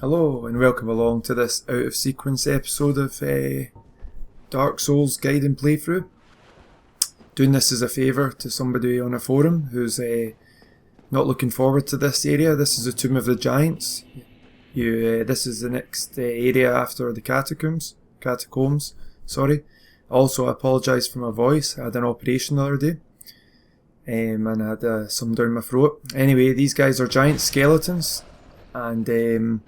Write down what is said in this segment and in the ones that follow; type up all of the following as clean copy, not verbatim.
Hello and welcome along to this out of sequence episode of Dark Souls guide and playthrough. Doing this as a favour to somebody on a forum who's not looking forward to this area. This is the Tomb of the Giants. This is the next area after the Catacombs. Sorry. Also, I apologise for my voice. I had an operation the other day. And I had some down my throat. Anyway, these guys are giant skeletons. And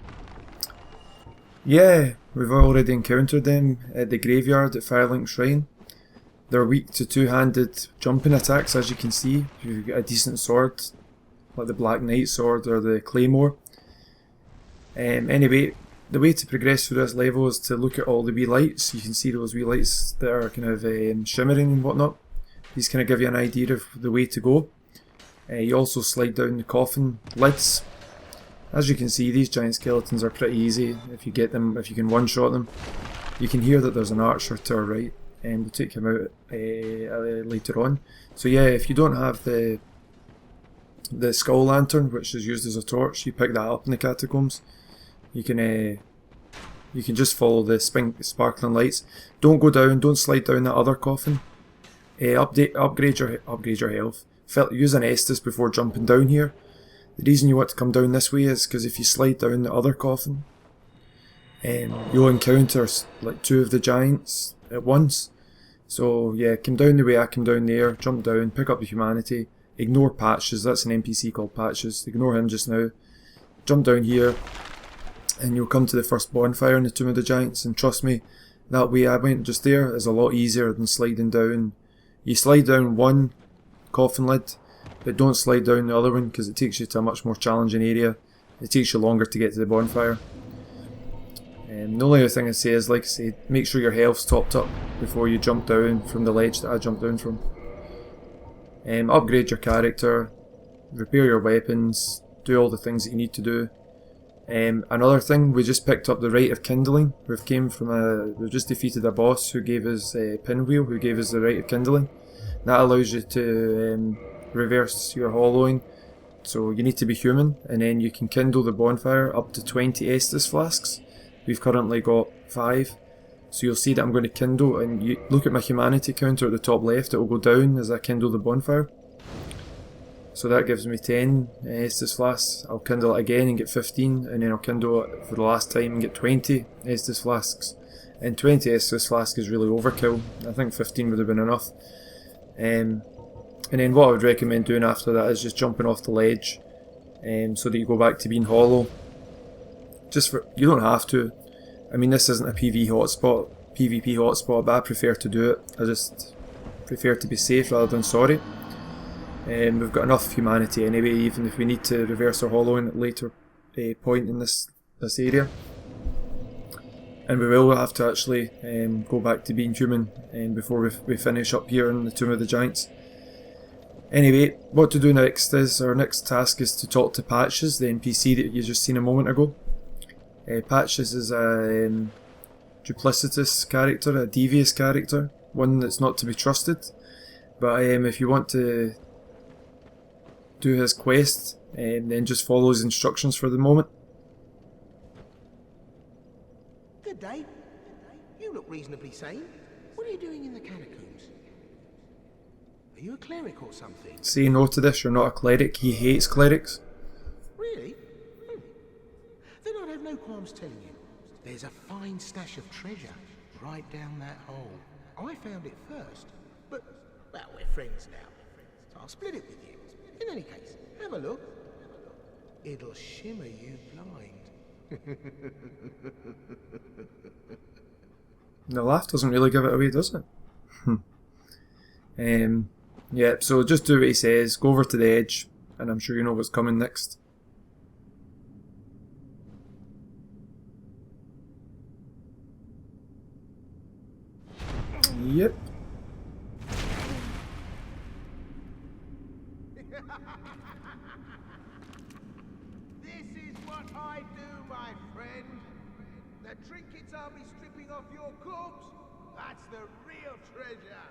yeah, we've already encountered them at the graveyard at Firelink Shrine. They're weak to two-handed jumping attacks, as you can see. If you've got a decent sword, like the Black Knight sword or the Claymore. Anyway, the way to progress through this level is to look at all the wee lights. You can see those wee lights that are kind of shimmering and whatnot. These kind of give you an idea of the way to go. You also slide down the coffin lids. As you can see, these giant skeletons are pretty easy if you get them, if you can one-shot them. You can hear that there's an archer to our right, and we'll take him out later on. So yeah, if you don't have the skull lantern, which is used as a torch, you pick that up in the catacombs. You can just follow the sparkling lights. Don't go down, don't slide down that other coffin. Upgrade your health. Use an Estus before jumping down here. The reason you want to come down this way is because if you slide down the other coffin, you'll encounter like two of the giants at once. So yeah, come down the way I come down there, jump down, pick up the humanity, ignore Patches, that's an NPC called Patches, ignore him just now, jump down here, and you'll come to the first bonfire in the Tomb of the Giants, and trust me, that way I went just there is a lot easier than sliding down. You slide down one coffin lid, but don't slide down the other one because it takes you to a much more challenging area. It takes you longer to get to the bonfire. The only other thing I say is, like I say, make sure your health's topped up before you jump down from the ledge that I jumped down from. Upgrade your character, repair your weapons, do all the things that you need to do. Another thing, we just picked up the Rite of Kindling. We've just defeated a boss who gave us a pinwheel, who gave us the Rite of Kindling. That allows you to reverse your hollowing, so you need to be human, and then you can kindle the bonfire up to 20 Estus flasks. We've currently got 5, so you'll see that I'm going to kindle, and you look at my humanity counter at the top left, it will go down as I kindle the bonfire. So that gives me 10 Estus flasks. I'll kindle it again and get 15, and then I'll kindle it for the last time and get 20 Estus flasks. And 20 Estus flasks is really overkill. I think 15 would have been enough. And then what I would recommend doing after that is just jumping off the ledge, so that you go back to being hollow. You don't have to. I mean, this isn't a PvP hotspot, but I prefer to do it. I just prefer to be safe rather than sorry. We've got enough humanity anyway, even if we need to reverse our hollowing at a later point in this area. And we will have to actually go back to being human before we finish up here in the Tomb of the Giants. Anyway, what to do next is, our next task is to talk to Patches, the NPC that you just seen a moment ago. Patches is a duplicitous character, a devious character, one that's not to be trusted. But if you want to do his quest, then just follow his instructions for the moment. Good day. You look reasonably sane. What are you doing in the catacombs? Are you a cleric or something? Say no to this, you're not a cleric. He hates clerics. Really? Then I'd have no qualms telling you. There's a fine stash of treasure right down that hole. I found it first, but, well, we're friends now, so I'll split it with you. In any case, have a look. It'll shimmer you blind. The laugh doesn't really give it away, does it? Yeah, so just do what he says, go over to the edge, and I'm sure you know what's coming next. Yep. This is what I do, my friend. The trinkets I'll be stripping off your corpse, that's the real treasure.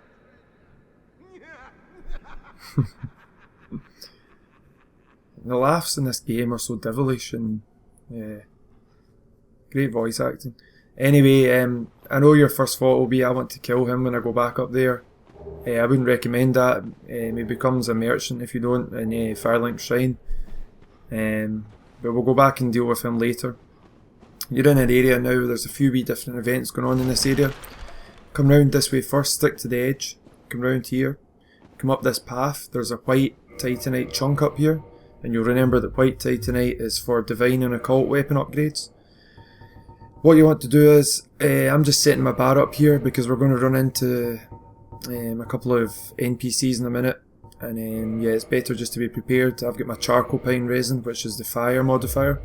The laughs in this game are so devilish, and Great voice acting. Anyway, I know your first thought will be I want to kill him when I go back up there. I wouldn't recommend that. He becomes a merchant if you don't in Firelink Shrine. But we'll go back and deal with him later. You're in an area now, there's a few wee different events going on in this area. Come round this way first, stick to the edge. Come round here. Come up this path, there's a white titanite chunk up here. And you'll remember that white titanite is for divine and occult weapon upgrades. What you want to do is, I'm just setting my bar up here because we're going to run into a couple of NPCs in a minute. And yeah, it's better just to be prepared. I've got my charcoal pine resin, which is the fire modifier.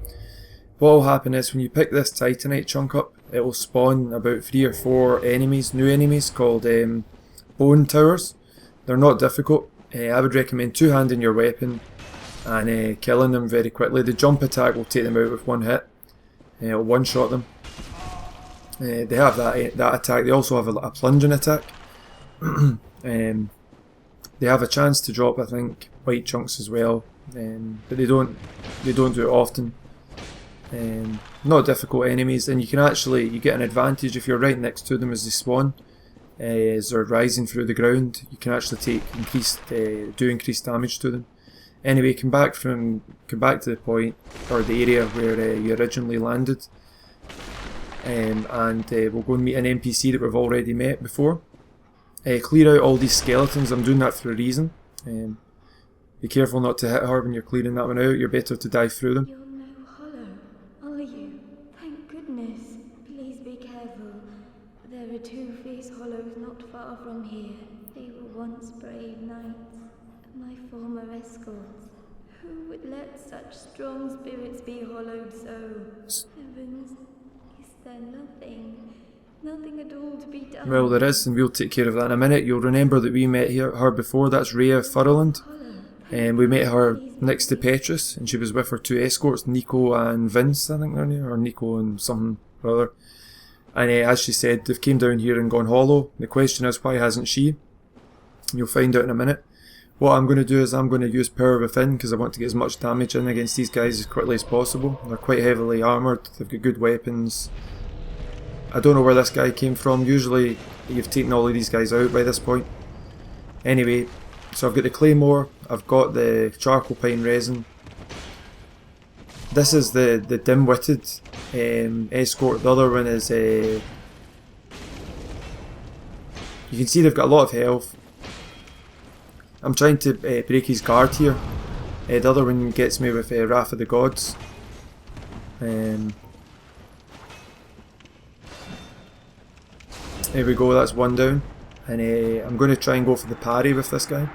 What will happen is when you pick this titanite chunk up, it will spawn about 3 or 4 enemies, new enemies called bone towers. They're not difficult. I would recommend two-handing your weapon and killing them very quickly. The jump attack will take them out with one hit. It'll one-shot them. They have that attack. They also have a plunging attack. They have a chance to drop, I think, white chunks as well, but they don't do it often. Not difficult enemies, and you get an advantage if you're right next to them as they spawn, as they're rising through the ground. You can actually do increased damage to them. Anyway, come back to the point or the area where you originally landed, and we'll go and meet an NPC that we've already met before. Clear out all these skeletons. I'm doing that for a reason. Be careful not to hit her when you're clearing that one out. You're better to dive through them. You're no hollow, are you? Thank goodness. Please be careful. There are 2 fierce hollows not far from here. They were once brave knights, my former escorts. Who would let such strong spirits be hollowed so? Heavens, is there nothing? Nothing at all to be done? Well, there is, and we'll take care of that in a minute. You'll remember that we met her before. That's Rhea Furland. And we met her next to Petrus, and she was with her 2 escorts, Nico and Vince, I think they're near, or Nico and something or other. And as she said, they've came down here and gone hollow. The question is, why hasn't she? You'll find out in a minute. What I'm going to do is I'm going to use Power Within because I want to get as much damage in against these guys as quickly as possible. They're quite heavily armoured, they've got good weapons. I don't know where this guy came from. Usually you've taken all of these guys out by this point. Anyway, so I've got the claymore, I've got the charcoal pine resin. This is the dim-witted escort. The other one is you can see they've got a lot of health. I'm trying to break his guard here. The other one gets me with Wrath of the Gods. There we go, that's one down. And I'm going to try and go for the parry with this guy.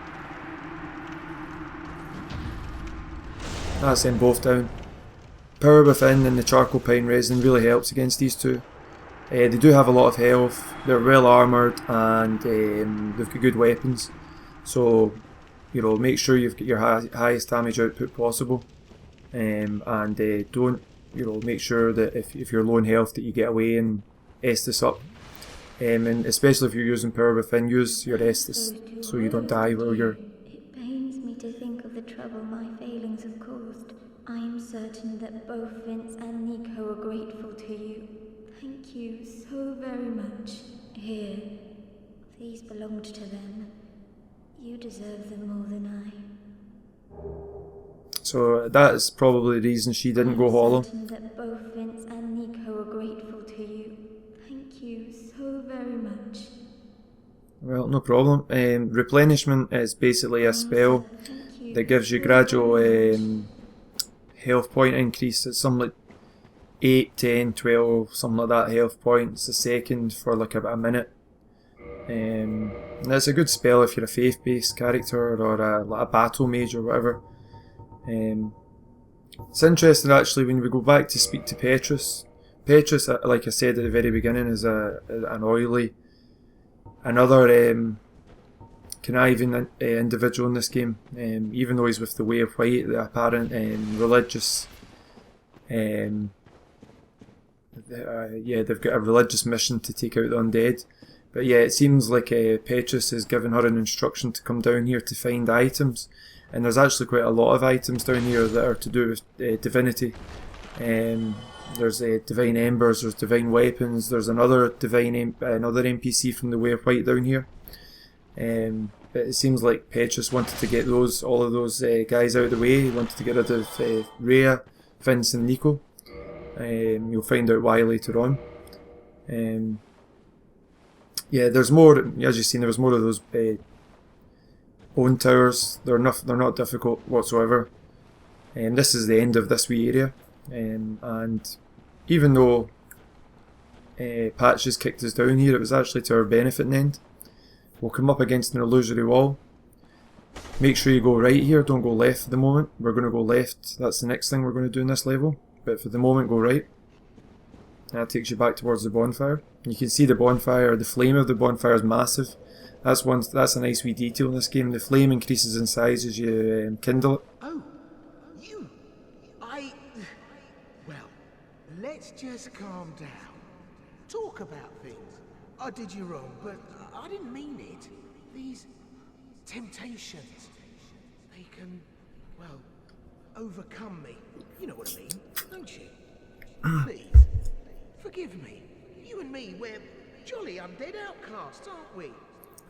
That's them both down. Power Within and the charcoal pine resin really helps against these two. They do have a lot of health, they're well armoured, and they've got good weapons. So, you know, make sure you've got your highest damage output possible. And don't, you know, make sure that if you're low in health that you get away and Estus up. And especially if you're using Power Within, use your Estus so you don't die while you're... It pains me to think of the trouble my failings have caused. I am certain that both Vince and Nico are grateful to you. Thank you so very much. Here, these belonged to them. You deserve them more than I. So that's probably the reason she didn't go hollow. I'm certain that both Vince and Nico are grateful to you. Thank you so very much. Well, no problem. Replenishment is basically a spell that gives you gradual health point increase. It's something like 8, 10, 12, something like that health points a second for like about a minute. And it's a good spell if you're a faith-based character or like a battle mage or whatever. It's interesting actually when we go back to speak to Petrus. Petrus, like I said at the very beginning, is an oily, another conniving individual in this game. Even though he's with the Way of White, the apparent religious, yeah, they've got a religious mission to take out the undead. But yeah, it seems like Petrus has given her an instruction to come down here to find items, and there's actually quite a lot of items down here that are to do with divinity. There's divine embers, there's divine weapons, there's another another NPC from the Way of White down here. But it seems like Petrus wanted to get all of those guys out of the way. He wanted to get rid of Rhea, Vince and Nico. You'll find out why later on. Yeah, there's more, as you've seen, there was more of those bone towers. They're not difficult whatsoever. This is the end of this wee area. And even though Patches kicked us down here, it was actually to our benefit in the end. We'll come up against an illusory wall. Make sure you go right here, don't go left for the moment. We're going to go left, that's the next thing we're going to do in this level. But for the moment, go right. That takes you back towards the bonfire. You can see the bonfire, the flame of the bonfire is massive. That's a nice wee detail in this game. The flame increases in size as you kindle it. Oh, you! Well, let's just calm down. Talk about things. I did you wrong, but I didn't mean it. These temptations, they can, well, overcome me. You know what I mean, don't you? Please, forgive me. You and me, we're jolly undead outcasts, aren't we?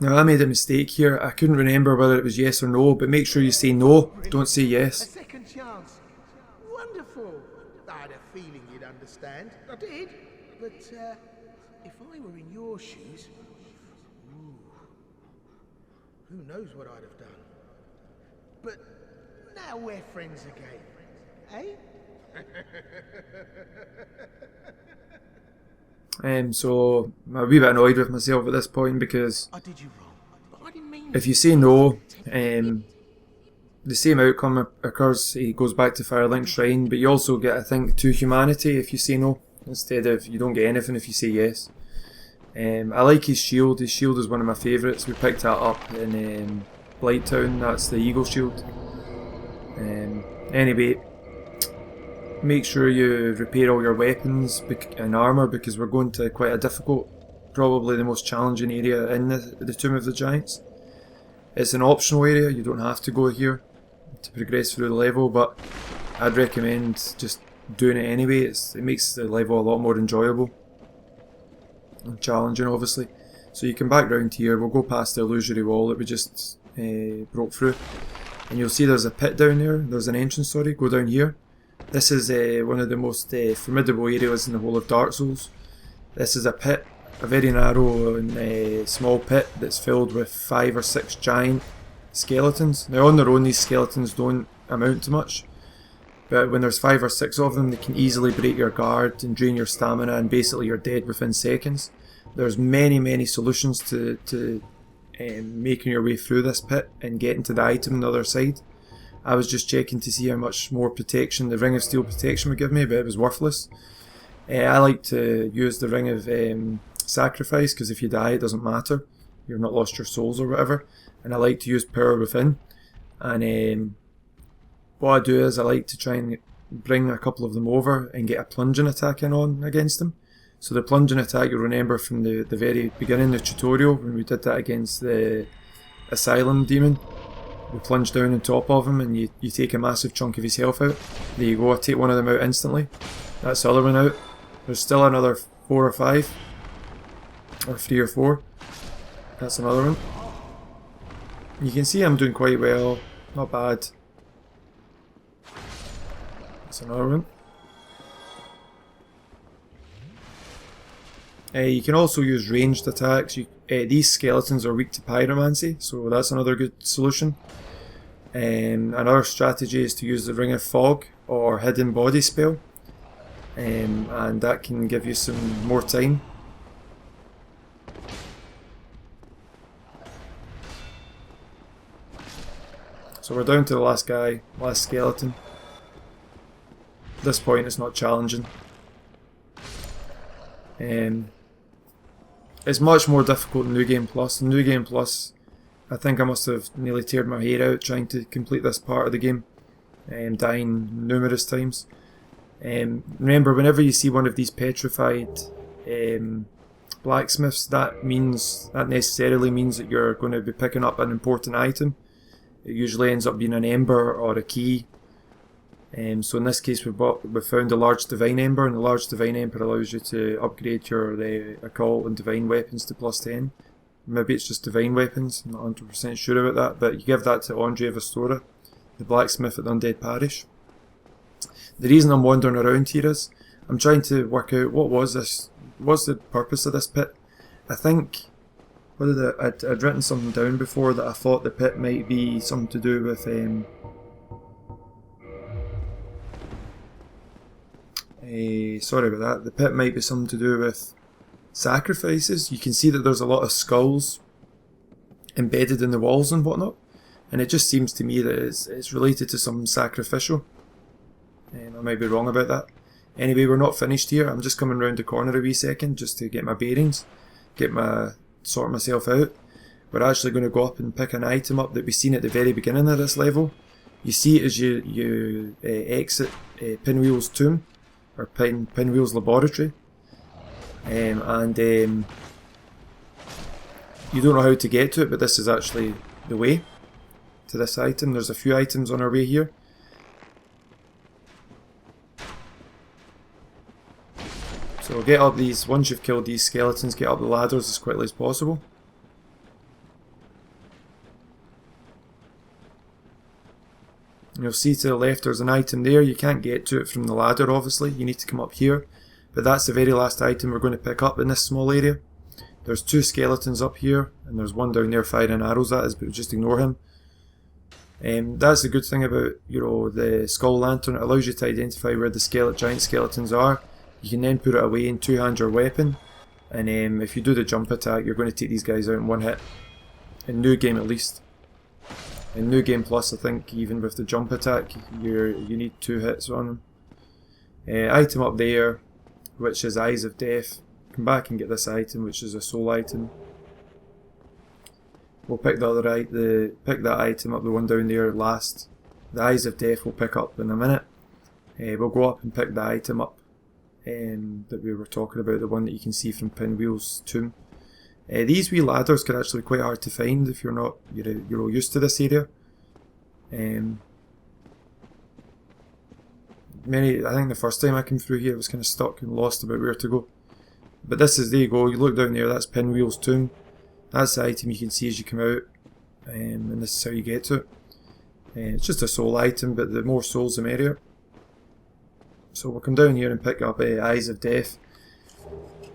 Now I made a mistake here. I couldn't remember whether it was yes or no, but make sure you say no, don't say A yes. second chance. Wonderful. I had a feeling you'd understand. I did. But, if I were in your shoes, who knows what I'd have done. But now we're friends again, eh? So I'm a wee bit annoyed with myself at this point because I did you wrong, but I didn't mean if you say no, the same outcome occurs. He goes back to Firelink Shrine, but you also get, I think, 2 humanity if you say no, instead of you don't get anything if you say yes. I like his shield. His shield is one of my favourites. We picked that up in Blighttown. That's the Eagle Shield. Anyway, make sure you repair all your weapons and armour because we're going to quite a difficult, probably the most challenging area in the Tomb of the Giants. It's an optional area. You don't have to go here to progress through the level, but I'd recommend just doing it anyway. It makes the level a lot more enjoyable. And challenging, obviously. So you come back round here, we'll go past the illusory wall that we just broke through, and you'll see there's a pit down there, there's an entrance, sorry, go down here. This is one of the most formidable areas in the whole of Dark Souls. This is a pit, a very narrow and small pit that's filled with 5 or 6 giant skeletons. Now on their own these skeletons don't amount to much, but when there's 5 or 6 of them, they can easily break your guard and drain your stamina, and basically you're dead within seconds. There's many solutions to making your way through this pit and getting to the item on the other side. I was just checking to see how much more protection the Ring of Steel protection would give me, but it was worthless. I like to use the Ring of Sacrifice because if you die it doesn't matter. You've not lost your souls or whatever. And I like to use Power Within. And what I do is I like to try and bring a couple of them over and get a plunging attack on against them. So the plunging attack, you'll remember from the very beginning, the tutorial, when we did that against the Asylum Demon. We plunge down on top of him and you take a massive chunk of his health out. There you go, I take one of them out instantly. That's the other one out. There's still another 4 or 5. Or 3 or 4. That's another one. You can see I'm doing quite well, not bad. That's another one. You can also use ranged attacks. These skeletons are weak to pyromancy, so that's another good solution. Another strategy is to use the Ring of Fog or Hidden Body spell, and that can give you some more time. So we're down to the last guy, last skeleton. At this point it's not challenging. It's much more difficult in New Game Plus. In New Game Plus, I think I must have nearly teared my hair out trying to complete this part of the game, dying numerous times. Remember, whenever you see one of these petrified blacksmiths, that necessarily means that you're going to be picking up an important item. It usually ends up being an ember or a key. So in this case we've found a large divine ember, and the large divine ember allows you to upgrade your occult and divine weapons to +10. Maybe it's just divine weapons, I'm not 100% sure about that, but you give that to Andre of Astora, the blacksmith at the Undead Parish. The reason I'm wandering around here is I'm trying to work out what's the purpose of this pit. I think I'd written something down before that I thought the pit might be something to do with sorry about that. The pit might be something to do with sacrifices. You can see that there's a lot of skulls embedded in the walls and whatnot, and it just seems to me that it's related to some sacrificial. I might be wrong about that. Anyway, we're not finished here. I'm just coming round the corner a wee second just to get my bearings, sort myself out. We're actually going to go up and pick an item up that we seen at the very beginning of this level. You see it as you exit Pinwheel's tomb, or Pinwheel's laboratory, and you don't know how to get to it, but this is actually the way to this item. There's a few items on our way here. So get up these, once you've killed these skeletons, get up the ladders as quickly as possible. And you'll see to the left there's an item there. You can't get to it from the ladder obviously, you need to come up here. But that's the very last item we're going to pick up in this small area. There's 2 skeletons up here, and there's one down there firing arrows at us, but just ignore him. That's the good thing about, the skull lantern. It allows you to identify where the giant skeletons are. You can then put it away and two-hand your weapon, and if you do the jump attack, you're going to take these guys out in one hit. In New Game at least. In New Game Plus, I think, even with the jump attack, you need 2 hits on them. Item up there, which is Eyes of Death. Come back and get this item, which is a soul item. We'll pick pick that item up, the one down there, last. The Eyes of Death we'll pick up in a minute. We'll go up and pick the item up that we were talking about, the one that you can see from Pinwheel's tomb. These wee ladders can actually be quite hard to find if you're not you're all used to this area. I think the first time I came through here I was kind of stuck and lost about where to go. But there you go, you look down there, that's Pinwheel's tomb. That's the item you can see as you come out, and this is how you get to it. It's just a soul item, but the more souls the merrier. So we'll come down here and pick up Eyes of Death.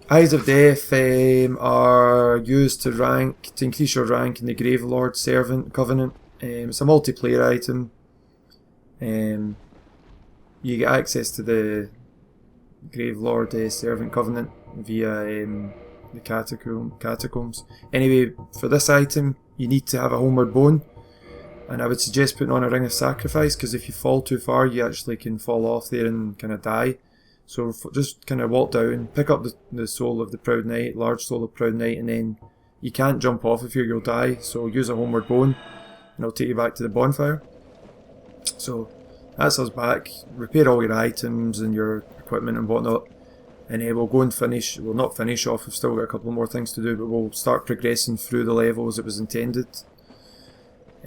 Eyes of Death are used to increase your rank in the Gravelord Servant Covenant. It's a multiplayer item. You get access to the Gravelord Servant Covenant via the Catacombs. Anyway, for this item you need to have a homeward bone, and I would suggest putting on a Ring of Sacrifice, because if you fall too far you actually can fall off there and kind of die. So just kind of walk down, pick up the soul of the Proud Knight, large soul of Proud Knight, and then you can't jump off of here, you'll die. So use a homeward bone and it'll take you back to the bonfire. So that's us back. Repair all your items and your equipment and whatnot, and we'll go and finish. We'll not finish off, we've still got a couple more things to do, but we'll start progressing through the level as it was intended.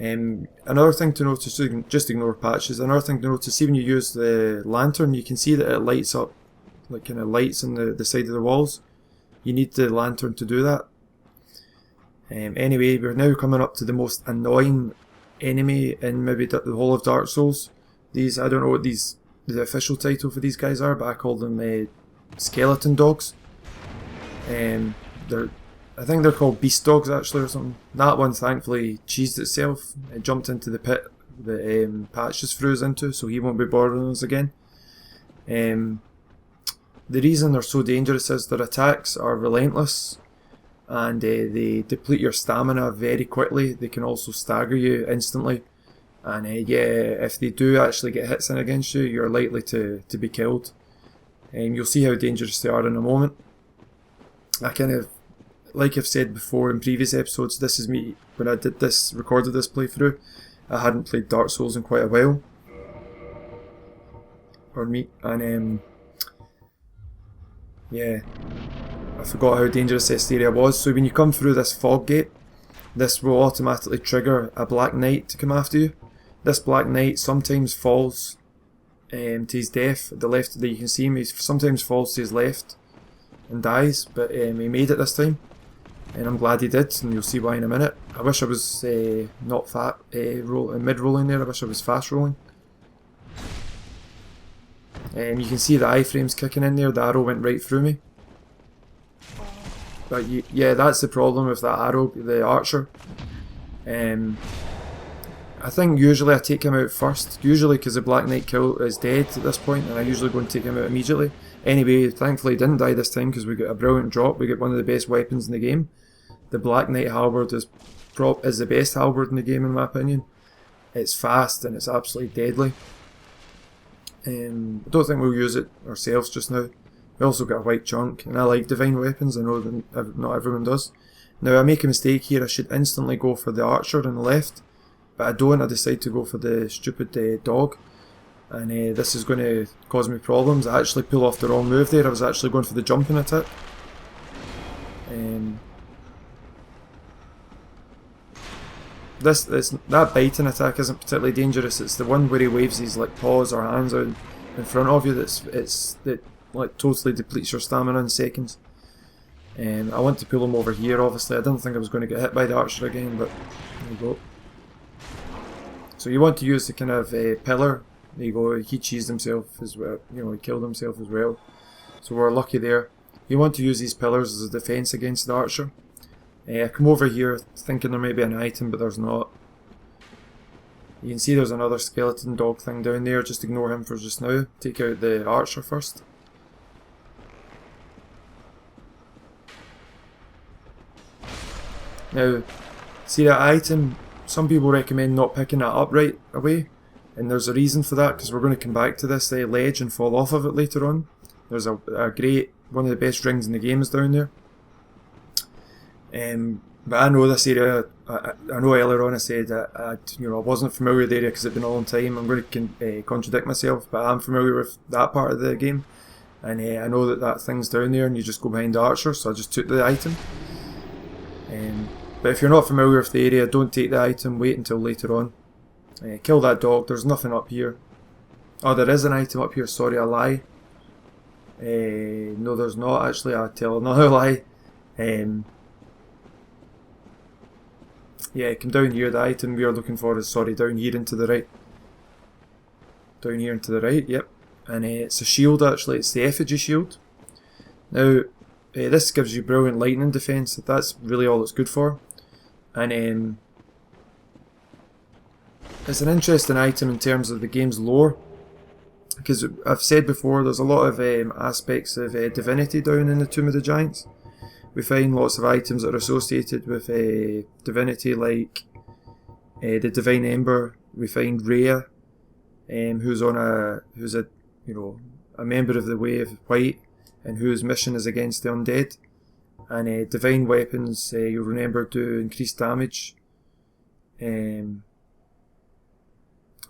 Another thing to notice, just ignore patches, another thing to notice, see when you use the lantern, you can see that it lights up, like kind of lights on the side of the walls. You need the lantern to do that. Anyway, we're now coming up to the most annoying enemy in maybe the whole of Dark Souls. I don't know what the official title for these guys are, but I call them skeleton dogs. I think they're called beast dogs actually, or something. That one thankfully cheesed itself. It jumped into the pit that Patch just threw us into, so he won't be bothering us again. The reason they're so dangerous is their attacks are relentless, and they deplete your stamina very quickly. They can also stagger you instantly, and if they do actually get hits in against you, you're likely to be killed. You'll see how dangerous they are in a moment. Like I've said before in previous episodes, this is me when I recorded this playthrough. I hadn't played Dark Souls in quite a while. Pardon me. And I forgot how dangerous this area was. So when you come through this fog gate, this will automatically trigger a Black Knight to come after you. This Black Knight sometimes falls to his death. At the left, you can see him. He sometimes falls to his left and dies, but he made it this time, and I'm glad he did. And you'll see why in a minute. I wish I was not mid rolling there. I wish I was fast rolling. You can see the iframes kicking in there. The arrow went right through me. But yeah, that's the problem with that arrow, the archer. I think usually I take him out first, usually because the Black Knight is dead at this point, and I usually go and take him out immediately. Anyway, thankfully he didn't die this time because we got a brilliant drop. We get one of the best weapons in the game. The Black Knight halberd is the best halberd in the game in my opinion. It's fast and it's absolutely deadly. I don't think we'll use it ourselves just now. We also got a white chunk, and I like divine weapons. I know that not everyone does. Now I make a mistake here. I should instantly go for the archer on the left, but I don't. I decide to go for the stupid dog, and this is going to cause me problems. I actually pull off the wrong move there. I was actually going for the jumping attack. That biting attack isn't particularly dangerous. It's the one where he waves his like paws or hands out in front of you that like totally depletes your stamina in seconds. I want to pull him over here. Obviously, I didn't think I was going to get hit by the archer again, but there you go. So you want to use the kind of pillar. There you go. He cheesed himself as well. You know, he killed himself as well. So we're lucky there. You want to use these pillars as a defense against the archer. I come over here thinking there may be an item, but there's not. You can see there's another skeleton dog thing down there. Just ignore him for just now. Take out the archer first. Now, see that item? Some people recommend not picking that up right away, and there's a reason for that, because we're going to come back to this ledge and fall off of it later on. There's a great, one of the best rings in the game is down there. But I know this area. I know earlier on I said that I wasn't familiar with the area because it'd been a long time. I'm going to contradict myself, but I'm familiar with that part of the game, and I know that thing's down there, and you just go behind the archer. So I just took the item. But if you're not familiar with the area, don't take the item. Wait until later on. Kill that dog. There's nothing up here. Oh, there is an item up here. Sorry, I lie. No, there's not actually. I'll tell another lie. Yeah, come down here. The item we are looking for is, down here and to the right. Down here and to the right, yep. And it's a shield actually. It's the effigy shield. Now, this gives you brilliant lightning defense. That's really all it's good for. And it's an interesting item in terms of the game's lore, because I've said before there's a lot of aspects of divinity down in the Tomb of the Giants. We find lots of items that are associated with divinity, like the Divine Ember. We find Rhea, who's a member of the Way of White, and whose mission is against the undead. And divine weapons, you'll remember, do increased damage. I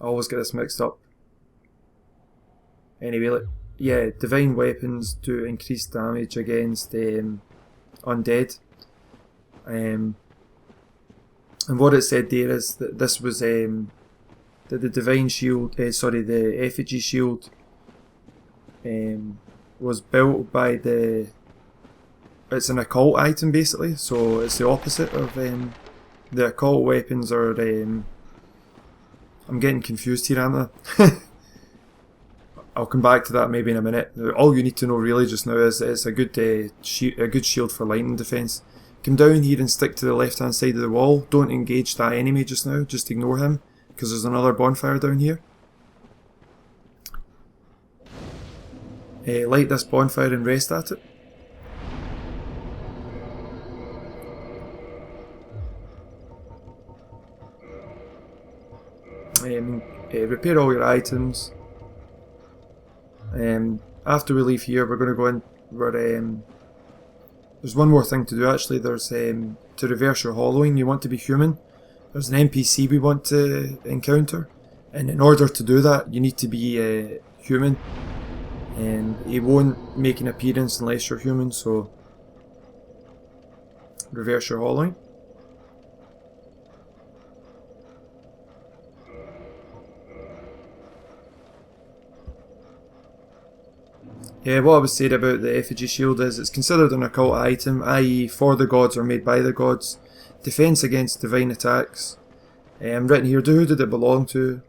always get this mixed up. Anyway, yeah, divine weapons do increased damage against undead. And what it said there is that this was that the divine shield, the effigy shield, was built by it's an occult item basically, so it's the opposite of the occult weapons are. I'm getting confused here, aren't I? I'll come back to that maybe in a minute. All you need to know really just now is it's a good shield for lightning defense. Come down here and stick to the left hand side of the wall. Don't engage that enemy just now, just ignore him, because there's another bonfire down here. Light this bonfire and rest at it. Repair all your items. After we leave here, we're going to go in. There's one more thing to do actually. There's to reverse your hollowing, you want to be human. There's an NPC we want to encounter, and in order to do that, you need to be human. And he won't make an appearance unless you're human. So reverse your hollowing. What I was saying about the effigy shield is it's considered an occult item, i.e. for the gods or made by the gods. Defense against divine attacks. Written here, who did it belong to?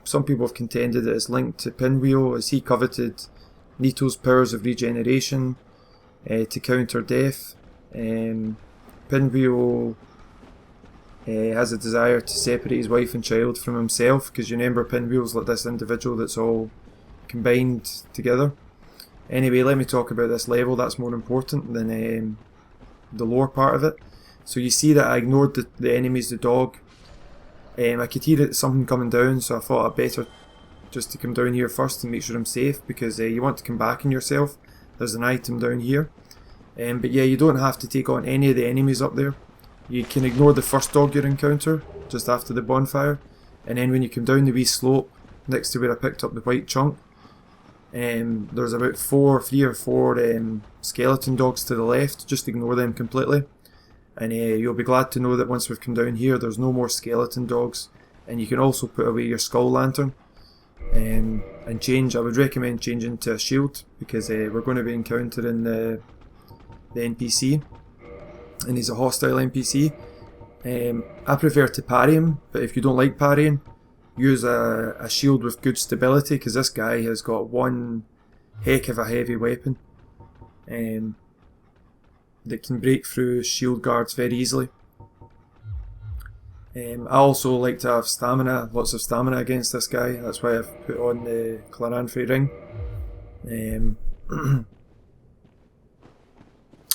Some people have contended that it's linked to Pinwheel, as he coveted Nito's powers of regeneration to counter death. Pinwheel has a desire to separate his wife and child from himself, because you remember Pinwheel's like this individual that's all combined together. Anyway, let me talk about this level. That's more important than the lore part of it. So you see that I ignored the enemies, the dog. I could hear something coming down, so I thought I'd better just to come down here first and make sure I'm safe, because you want to come back in yourself. There's an item down here. But yeah, you don't have to take on any of the enemies up there. You can ignore the first dog you encounter just after the bonfire, and then when you come down the wee slope next to where I picked up the white chunk, there's about 3 or 4 skeleton dogs to the left. Just ignore them completely, and you'll be glad to know that once we've come down here there's no more skeleton dogs. And you can also put away your skull lantern and change. I would recommend changing to a shield, because we're going to be encountering the NPC, and he's a hostile NPC. I prefer to parry him, but if you don't like parrying, use a shield with good stability, because this guy has got one heck of a heavy weapon that can break through shield guards very easily. I also like to have stamina, lots of stamina against this guy. That's why I've put on the Clarantry ring.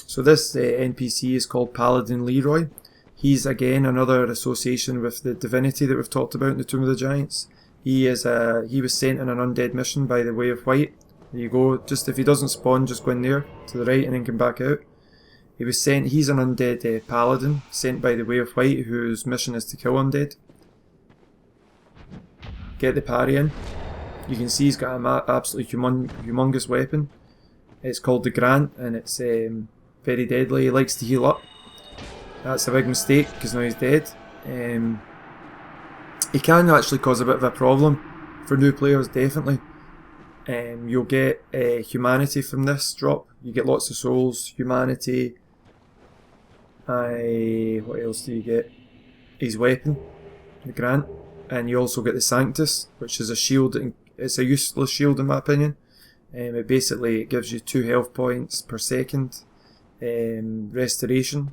So this NPC is called Paladin Leroy. He's again another association with the divinity that we've talked about in the Tomb of the Giants. He was sent on an undead mission by the Way of White. There you go. Just if he doesn't spawn, just go in there to the right and then come back out. He's an undead paladin sent by the Way of White, whose mission is to kill undead. Get the parry in. You can see he's got an absolutely humongous weapon. It's called the Grant, and it's very deadly. He likes to heal up. That's a big mistake, because now he's dead. He can actually cause a bit of a problem for new players, definitely. You'll get humanity from this drop. You get lots of souls, humanity. What else do you get? His weapon, the Grant. And you also get the Sanctus, which is a shield. It's a useless shield in my opinion. It basically gives you 2 health points per second restoration,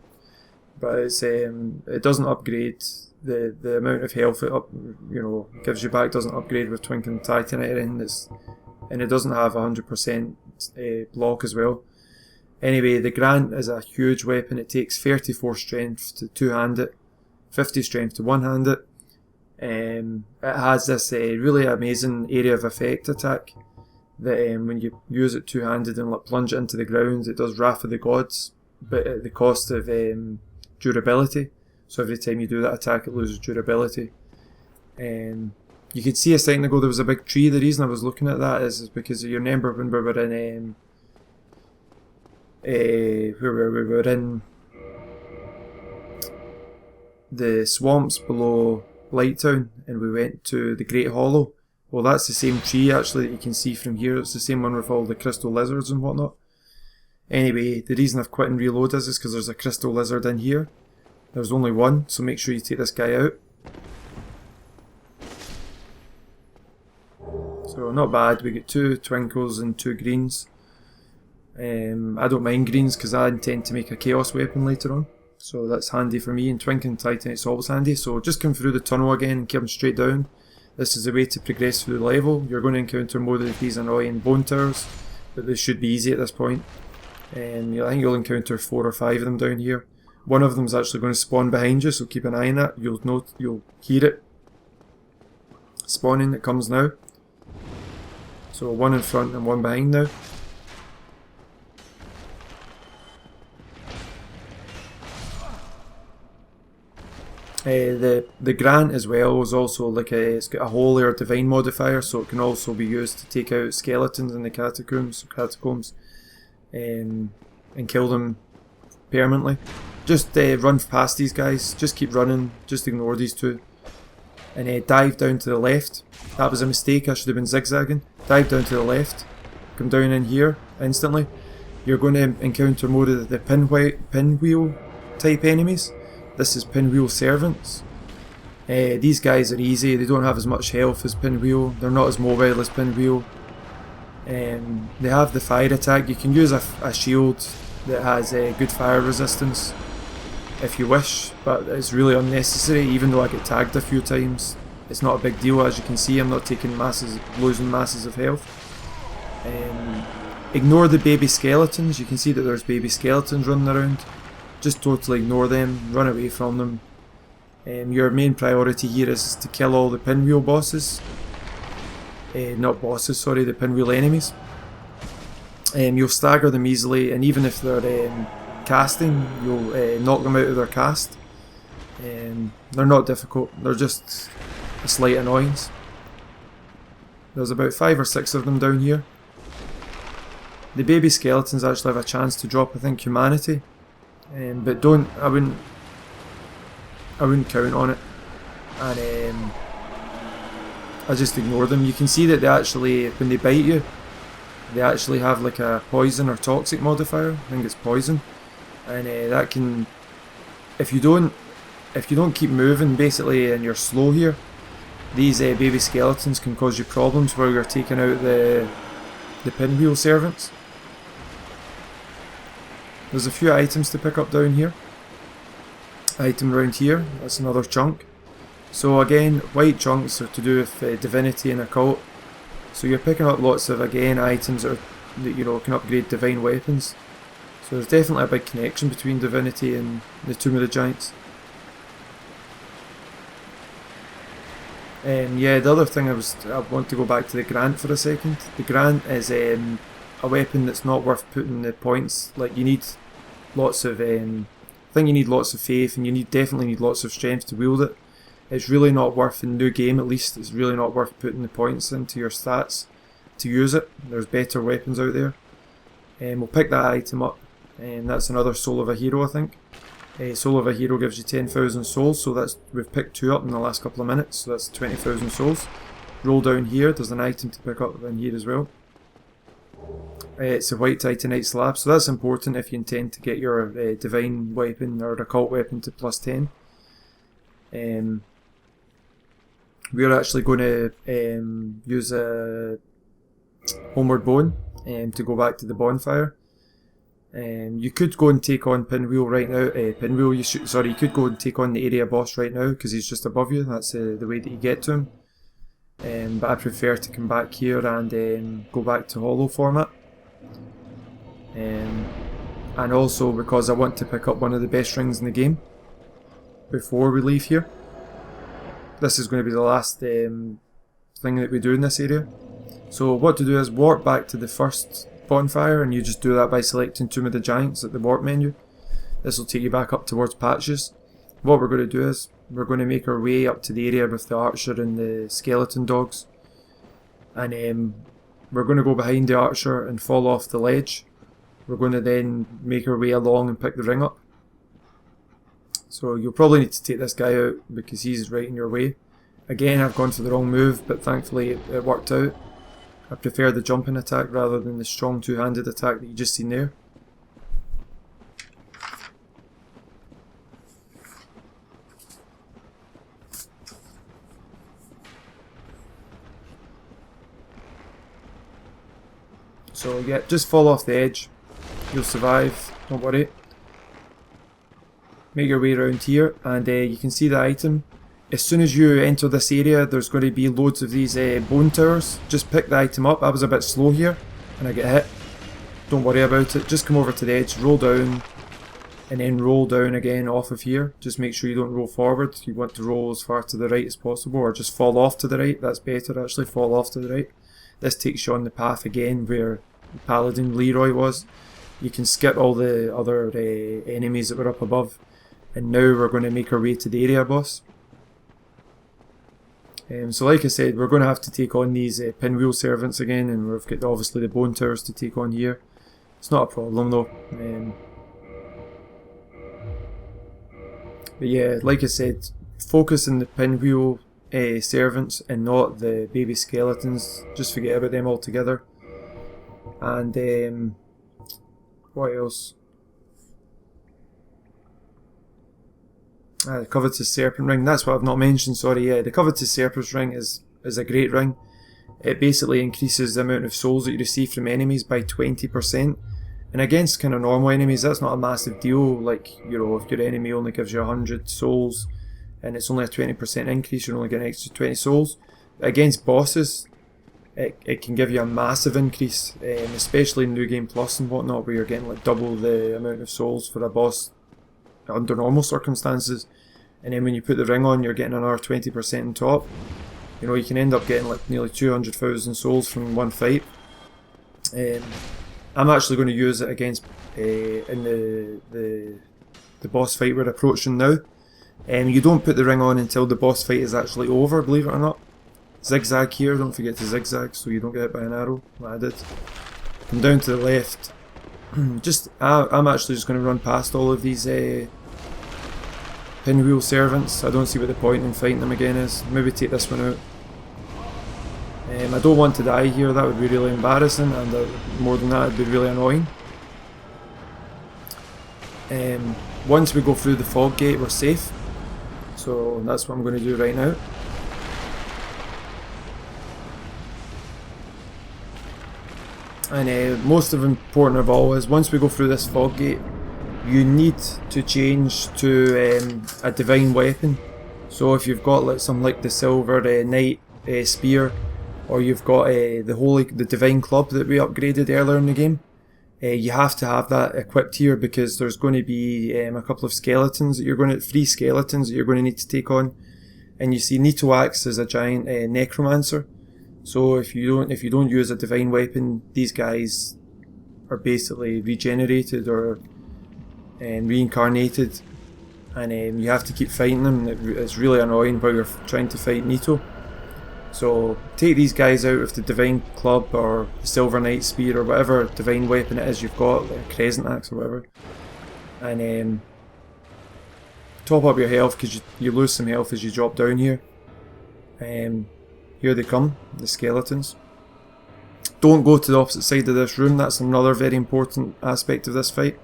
but it doesn't upgrade the amount of health it gives you back. Doesn't upgrade with Twinkling Titanite or anything. And it doesn't have 100% block as well. Anyway, the Grant is a huge weapon. It takes 34 strength to two-hand it, 50 strength to one-hand it. It has this really amazing area of effect attack that when you use it two-handed and plunge it into the ground, it does Wrath of the Gods, but at the cost of durability. So every time you do that attack, it loses durability. You could see a second ago there was a big tree. The reason I was looking at that is because you remember when we were in where we were in the swamps below Lighttown, and we went to the Great Hollow. Well, that's the same tree actually that you can see from here. It's the same one with all the crystal lizards and whatnot. Anyway, the reason I've quit and reload is because there's a crystal lizard in here. There's only one, so make sure you take this guy out. So not bad, we get 2 twinkles and 2 greens. I don't mind greens because I intend to make a chaos weapon later on. So that's handy for me, and Twinkling Titanite's always handy. So just come through the tunnel again and come straight down. This is the way to progress through the level. You're going to encounter more of these annoying bone towers, but they should be easy at this point. I think you'll encounter 4 or 5 of them down here. One of them is actually going to spawn behind you, so keep an eye on that. You'll hear it spawning. It comes now. So 1 in front and 1 behind now. The Grant as well is also it's got a holy or divine modifier, so it can also be used to take out skeletons in the catacombs and kill them permanently. Just run past these guys, just keep running, just ignore these 2. And dive down to the left. That was a mistake, I should have been zigzagging. Dive down to the left, come down in here instantly, you're going to encounter more of the pinwheel type enemies. This is pinwheel servants. These guys are easy, they don't have as much health as pinwheel, they're not as mobile as pinwheel. They have the fire attack. You can use a shield that has good fire resistance if you wish, but it's really unnecessary. Even though I get tagged a few times, it's not a big deal. As you can see, I'm not taking losing masses of health. Ignore the baby skeletons. You can see that there's baby skeletons running around. Just totally ignore them, run away from them. Your main priority here is to kill all the pinwheel bosses. Not bosses, sorry, the pinwheel enemies. You'll stagger them easily, and even if they're casting, you'll knock them out of their cast. They're not difficult, they're just a slight annoyance. There's about 5 or 6 of them down here. The baby skeletons actually have a chance to drop, I think, humanity, but I wouldn't count on it, and I just ignore them. You can see that they actually, when they bite you, they actually have like a poison or toxic modifier. I think it's poison, and that can, if you don't keep moving basically and you're slow here, these baby skeletons can cause you problems while you're taking out the pinwheel servants. There's a few items to pick up down here. Item around here, that's another chunk. So again, white chunks are to do with divinity and occult. So you're picking up lots of, again, items that can upgrade divine weapons. So there's definitely a big connection between divinity and the Tomb of the Giants. Yeah, the other thing I want to go back to the Grant for a second. The Grant is a weapon that's not worth putting the points. Like, you need lots of, I think you need lots of faith, and you definitely need lots of strength to wield it. It's really not worth, in new game at least, it's really not worth putting the points into your stats to use it. There's better weapons out there. We'll pick that item up, and that's another Soul of a Hero, I think. Soul of a Hero gives you 10,000 souls, so we've picked 2 up in the last couple of minutes, so that's 20,000 souls. Roll down here, there's an item to pick up in here as well. It's a white titanite slab, so that's important if you intend to get your divine weapon or occult weapon to +10. We're actually going to use a Homeward Bone to go back to the bonfire. You could go and take on Pinwheel right now. You could go and take on the area boss right now because he's just above you. That's the way that you get to him. But I prefer to come back here and go back to Hollow format. And also because I want to pick up one of the best rings in the game before we leave here. This is going to be the last thing that we do in this area. So what to do is warp back to the first bonfire, and you just do that by selecting Tomb of the Giants at the warp menu. This will take you back up towards Patches. What we're going to do is we're going to make our way up to the area with the archer and the skeleton dogs, and we're going to go behind the archer and fall off the ledge. We're going to then make our way along and pick the ring up. So you'll probably need to take this guy out because he's right in your way. Again, I've gone for the wrong move, but thankfully it worked out. I prefer the jumping attack rather than the strong two-handed attack that you just seen there. So yeah, just fall off the edge. You'll survive, don't worry. Make your way around here, and you can see the item. As soon as you enter this area, there's going to be loads of these bone towers. Just pick the item up. I was a bit slow here, and I get hit. Don't worry about it. Just come over to the edge, roll down, and then roll down again off of here. Just make sure you don't roll forward. You want to roll as far to the right as possible, or just fall off to the right. That's better, actually. Fall off to the right. This takes you on the path again where Paladin Leroy was. You can skip all the other enemies that were up above. And now we're going to make our way to the area boss. So like I said, we're going to have to take on these pinwheel servants again, and we've got obviously the bone towers to take on here. It's not a problem though. But yeah, like I said, focus on the pinwheel servants and not the baby skeletons. Just forget about them altogether. And what else? The Covetous Serpent Ring, that's what I've not mentioned, sorry. Yeah, the Covetous Serpent Ring is a great ring. It basically increases the amount of souls that you receive from enemies by 20%. And against kind of normal enemies, that's not a massive deal. Like, you know, if your enemy only gives you 100 souls and it's only a 20% increase, you're only getting an extra 20 souls. Against bosses, it can give you a massive increase, especially in New Game Plus and whatnot, where you're getting like double the amount of souls for a boss under normal circumstances. And then when you put the ring on, you're getting another 20% on top. You know, you can end up getting like nearly 200,000 souls from one fight. I'm actually going to use it against in the boss fight we're approaching now. You don't put the ring on until the boss fight is actually over, believe it or not. Zigzag here, don't forget to zigzag so you don't get hit by an arrow, like I did. Come down to the left. I'm actually just going to run past all of these pinwheel servants. I don't see what the point in fighting them again is. Maybe take this one out. I don't want to die here, that would be really embarrassing, and more than that, it would be really annoying. Once we go through the fog gate, we're safe. So that's what I'm going to do right now. And most important of all is, once we go through this fog gate, you need to change to a divine weapon. So if you've got like some like the silver knight spear, or you've got the divine club that we upgraded earlier in the game, you have to have that equipped here, because there's going to be a couple of skeletons that you're going to, 3 skeletons that you're going to need to take on. And you see Nito acts as a giant necromancer. So if you don't use a divine weapon, these guys are basically regenerated or reincarnated, and you have to keep fighting them. It's really annoying while you're trying to fight Nito. So take these guys out with the divine club or the silver knight spear or whatever divine weapon it is you've got, like a crescent axe or whatever, and top up your health, because you lose some health as you drop down here. Here they come, the skeletons. Don't go to the opposite side of this room, that's another very important aspect of this fight.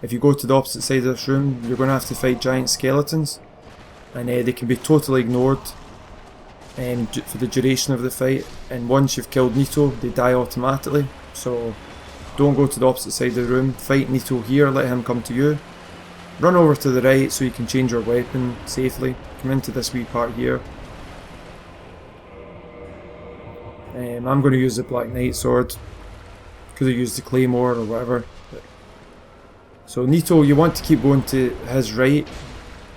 If you go to the opposite side of this room, you're going to have to fight giant skeletons, and they can be totally ignored for the duration of the fight. And once you've killed Nito, they die automatically. So don't go to the opposite side of the room, fight Nito here, let him come to you. Run over to the right so you can change your weapon safely. Come into this wee part here. I'm going to use the Black Knight sword. Could have used the Claymore or whatever. So Nito, you want to keep going to his right,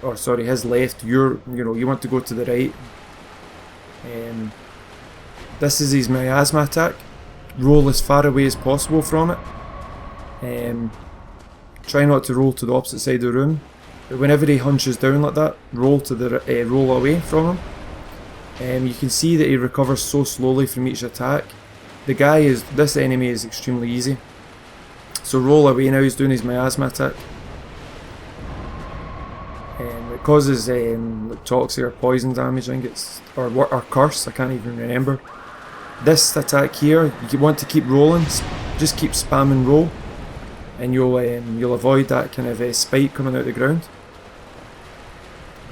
or sorry, his left. You want to go to the right. This is his miasma attack. Roll as far away as possible from it. Try not to roll to the opposite side of the room. But whenever he hunches down like that, roll away from him. You can see that he recovers so slowly from each attack. This enemy is extremely easy. So roll away now, he's doing his miasma attack. It causes toxic or poison damage, I think or curse, I can't even remember. This attack here, you want to keep rolling, just keep spamming roll, and you'll avoid that kind of spike coming out of the ground.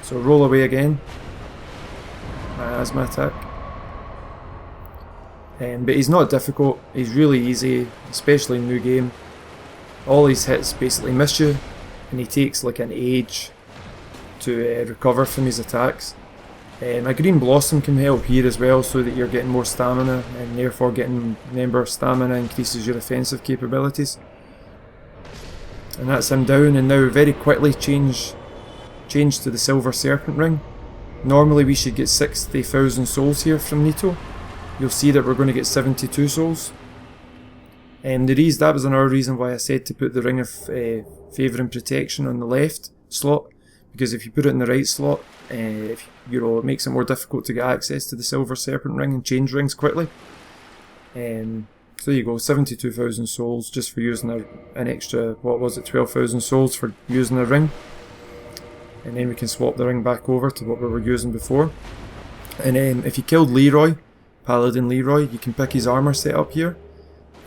So roll away again. Miasma attack. But he's not difficult, he's really easy, especially in New Game. All his hits basically miss you, and he takes like an age to recover from his attacks. A green blossom can help here as well, so that you're getting more stamina, and therefore stamina increases your offensive capabilities. And that's him down, and now very quickly change to the Silver Serpent Ring. Normally we should get 60,000 souls here from Nito. You'll see that we're going to get 72 souls. That was another reason why I said to put the Ring of Favour and Protection on the left slot, because if you put it in the right slot, it makes it more difficult to get access to the Silver Serpent Ring and change rings quickly. So there you go, 72,000 souls just for using an extra, 12,000 souls for using a ring. And then we can swap the ring back over to what we were using before. And if you killed Leroy, Paladin Leroy, you can pick his armour set up here.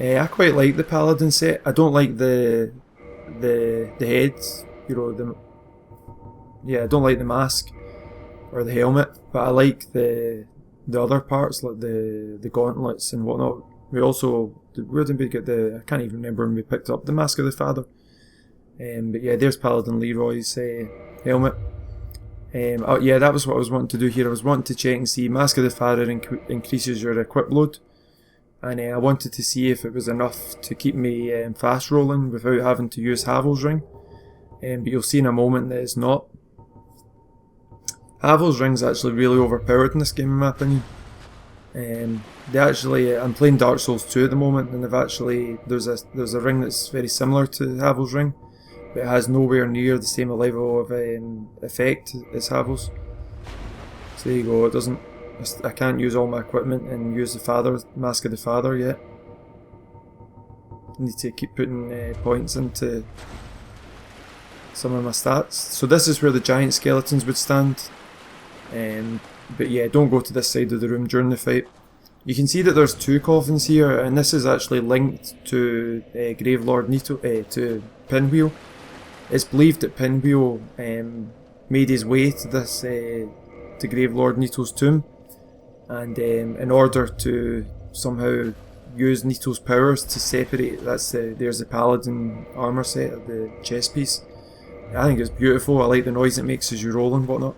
I quite like the paladin set. I don't like the heads, you know, I don't like the mask or the helmet, but I like the other parts, like the gauntlets and whatnot. Where did we get I can't even remember when we picked up the Mask of the Father. But yeah, there's Paladin Leroy's helmet. Yeah, that was what I was wanting to do here. I was wanting to check and see Mask of the Father increases your equip load, and I wanted to see if it was enough to keep me fast rolling without having to use Havel's Ring. But you'll see in a moment that it's not. Havel's Ring's actually really overpowered in this game in my opinion. I'm playing Dark Souls 2 at the moment, and there's a ring that's very similar to Havel's Ring, but it has nowhere near the same level of effect as Havel's. So there you go. I can't use all my equipment and use the Mask of the Father yet. I need to keep putting points into some of my stats. So this is where the giant skeletons would stand. But yeah, don't go to this side of the room during the fight. You can see that there's 2 coffins here, and this is actually linked to Gravelord Nito, to Pinwheel. It's believed that Pinwheel made his way to to Gravelord Nito's tomb, and in order to somehow use Nito's powers to separate, there's the Paladin armor set of the chest piece. I think it's beautiful. I like the noise it makes as you roll and whatnot.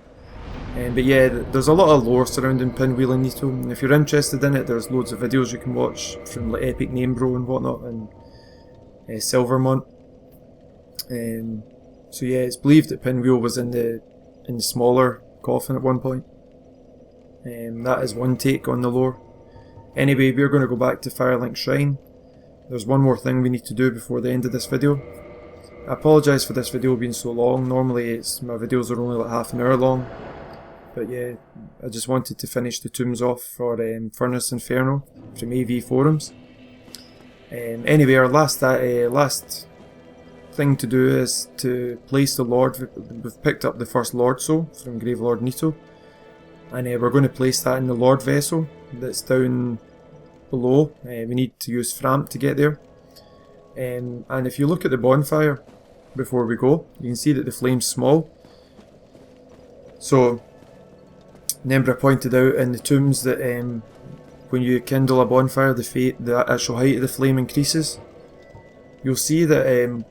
But yeah, there's a lot of lore surrounding Pinwheel and Nito, and if you're interested in it, there's loads of videos you can watch from like Epic Name Bro and whatnot, and Silvermont. So yeah, it's believed that Pinwheel was in the smaller coffin at one point. That is one take on the lore. Anyway, we're going to go back to Firelink Shrine. There's one more thing we need to do before the end of this video. I apologise for this video being so long. Normally my videos are only like half an hour long. But yeah, I just wanted to finish the tombs off for Furnace Inferno from AV Forums. Anyway, our last thing to do is to place the Lord. We've picked up the first Lord Soul from Gravelord Nito, and we're going to place that in the Lordvessel that's down below. We need to use Framp to get there. And if you look at the bonfire before we go, you can see that the flame's small. So Nembra pointed out in the tombs that when you kindle a bonfire, the actual height of the flame increases. You'll see that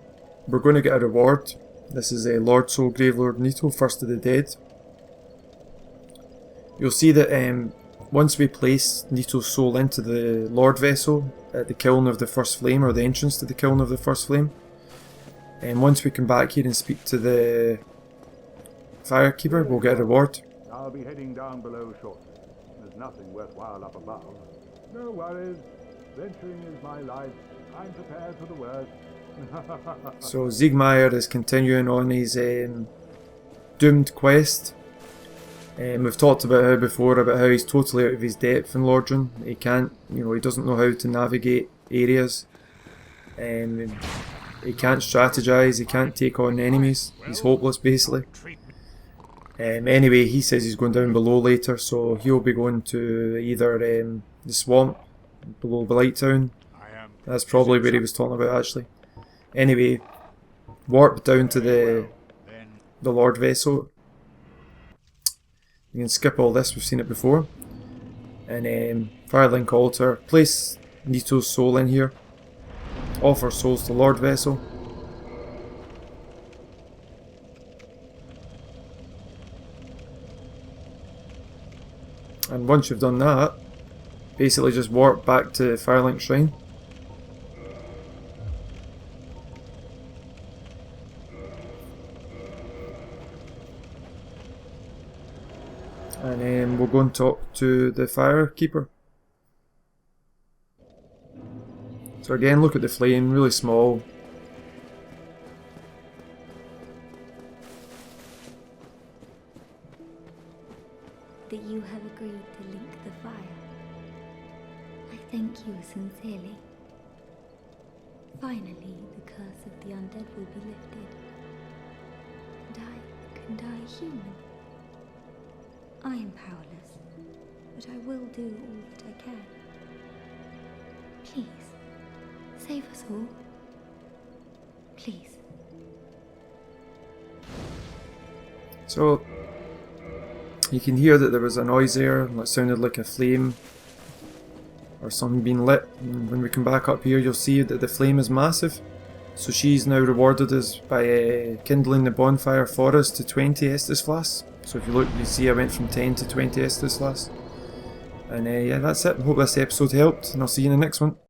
we're going to get a reward. This is a Lord Soul Gravelord Nito, First of the Dead. You'll see that once we place Nito's soul into the Lordvessel at the Kiln of the First Flame, or the entrance to the Kiln of the First Flame, and once we come back here and speak to the Firekeeper, we'll get a reward. I'll be heading down below shortly. There's nothing worthwhile up above. No worries. Venturing is my life. I'm prepared for the worst. So Siegmeyer is continuing on his doomed quest. We've talked about how he's totally out of his depth in Lordran. He can't, he doesn't know how to navigate areas. He can't strategize. He can't take on enemies. He's hopeless, basically. Anyway, he says he's going down below later, so he'll be going to either the swamp below Blighttown. That's probably where he was talking about, actually. Anyway, warp down to the Lordvessel. You can skip all this, we've seen it before. And Firelink Altar, place Nito's soul in here. Offer souls to Lordvessel. And once you've done that, basically just warp back to Firelink Shrine. And then we'll go and talk to the Firekeeper. So again, look at the flame, really small. That you have agreed to link the fire. I thank you sincerely. Finally, the curse of the undead will be lifted. And I can die human. I am powerless, but I will do all that I can. Please, Save us all. Please. So you can hear that there was a noise there that sounded like a flame or something being lit, and when we come back up here you'll see that the flame is massive. So she's now rewarded us by kindling the bonfire for us to 20 Estus flasks. So if you look, you see I went from 10 to 20 Estus flasks. And yeah, that's it. I hope this episode helped, and I'll see you in the next one.